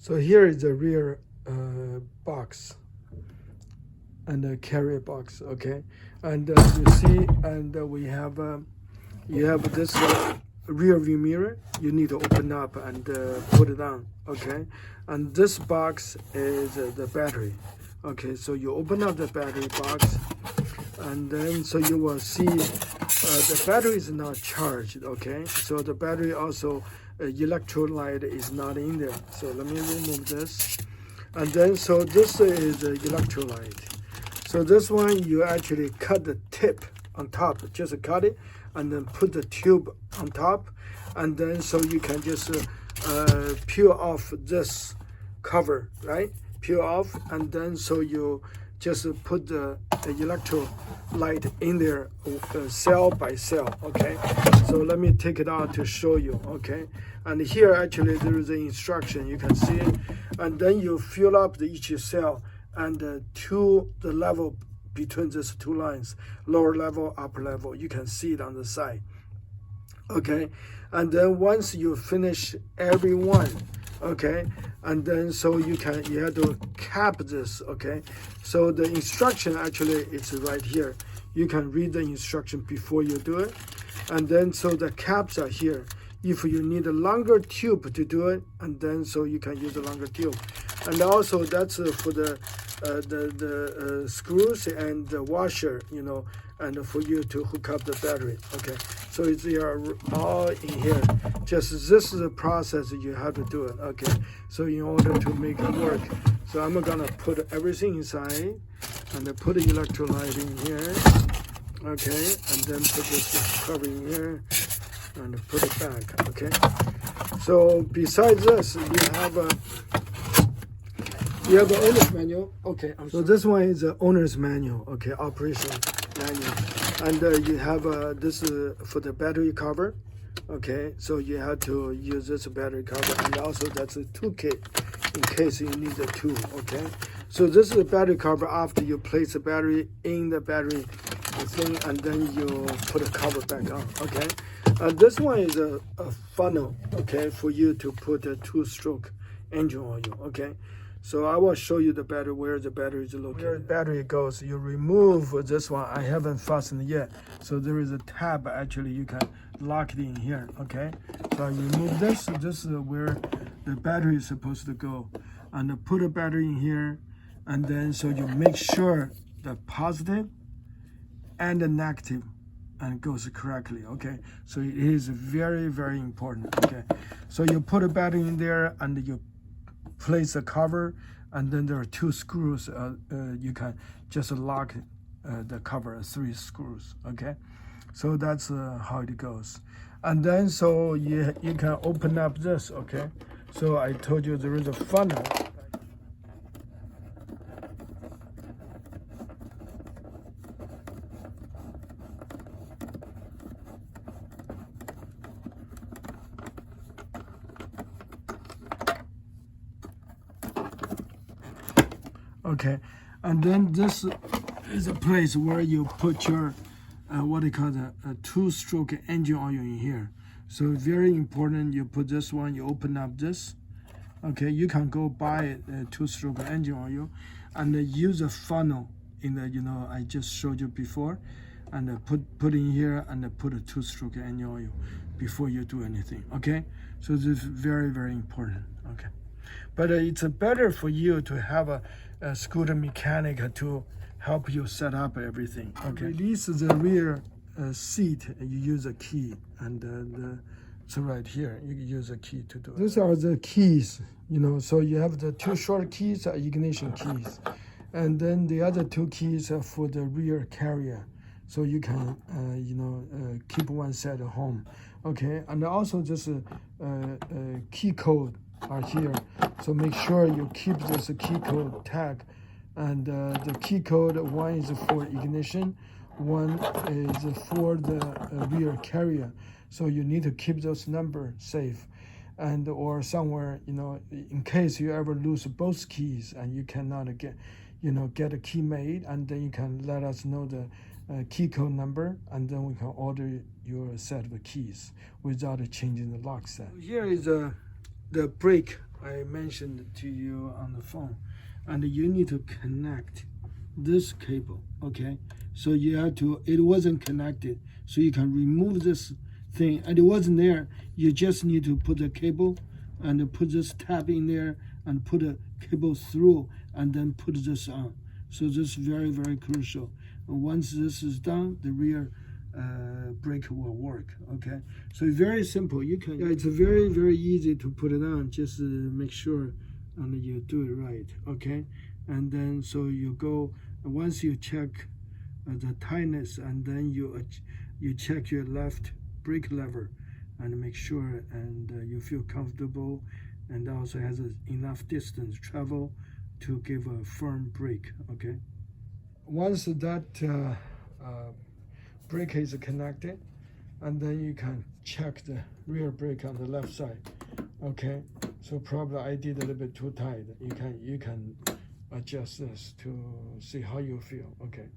So here is the rear box and the carrier box, okay? And you see, and we have you have this rear view mirror. You need to open up and put it on, okay? And this box is the battery, okay? So you open up the battery box, and then so you will see the battery is not charged, okay? So the battery also electrolyte is not in there. So let me remove this, and then so this is the electrolyte. So this one you actually cut the tip on top, just cut it, and then put the tube on top, and then so you can just peel off this cover, right? Peel off, and then so you just put the electrolyte in there, cell by cell, okay? So let me take it out to show you, okay? And here actually there is an instruction, you can see it, and then you fill up each cell and to the level between these two lines, lower level, upper level, you can see it on the side, okay? And then once you finish every one, okay, and then so you have to cap this, okay? So the instruction actually is right here. You can read the instruction before you do it, and then so the caps are here. If you need a longer tube to do it, and then so you can use a longer tube. And also that's for the screws and the washer, you know, and for you to hook up the battery, okay? So they are all in here. Just this is the process you have to do it, okay? So in order to make it work. So I'm gonna put everything inside, and then put the electrolyte in here, okay? And then put this cover in here, and put it back, okay? So besides this, you have the owner's manual, okay? So this one is the owner's manual, okay? Operation manual, and you have this for the battery cover, okay? So you have to use this battery cover, and also that's a toolkit in case you need a tool, okay? So this is the battery cover after you place the battery in the battery thing, and then you put a cover back on, okay? This one is a funnel, okay, for you to put a two-stroke engine oil, okay? So I will show you the battery, where the battery is located. Where the battery goes, you remove this one. I haven't fastened yet. So there is a tab, actually, you can lock it in here, okay? So I remove this. This is where the battery is supposed to go. And put a battery in here, and then so you make sure the positive and the negative and it goes correctly, okay? So it is very, very important, okay? So you put a battery in there, and you place the cover, and then there are two screws. You can just lock the cover, 3 screws, okay? So that's how it goes. And then so you can open up this, okay? So I told you there is a funnel. Okay, and then this is a place where you put your what they call the two-stroke engine oil in here. So very important, you put this one, you open up this, okay? You can go buy a two-stroke engine oil and use a funnel in the, you know, I just showed you before, and put in here and put a two-stroke engine oil before you do anything, okay? So this is very, very important, okay? But it's better for you to have a scooter mechanic to help you set up everything, okay? Release the rear seat, you use a key, and so right here, you use a key to do it. These are the keys, you know, so you have the 2 short keys are ignition keys, and then the other 2 keys are for the rear carrier, so you can, you know, keep one set at home, okay? And also this key code are here, so make sure you keep this key code tag, and the key code, one is for ignition, one is for the rear carrier, so you need to keep those numbers safe, and or somewhere, you know, in case you ever lose both keys and you cannot get a key made, and then you can let us know the key code number, and then we can order your set of keys without changing the lock set. Here is the brake I mentioned to you on the phone, and you need to connect this cable. Okay, so you have to. It wasn't connected, so you can remove this thing, and it wasn't there. You just need to put the cable, and put this tab in there, and put a cable through, and then put this on. So this is very, very crucial. And once this is done, the rear brake will work. Okay, so it's very simple. You can. Yeah, it's very, very easy to put it on. Just make sure and you do it right. Okay, and then so you go. Once you check the tightness, and then you check your left brake lever, and make sure and you feel comfortable, and also has enough distance travel to give a firm brake. Okay. Once that brake is connected, and then you can check the rear brake on the left side. Okay, so probably I did a little bit too tight. You can adjust this to see how you feel. Okay.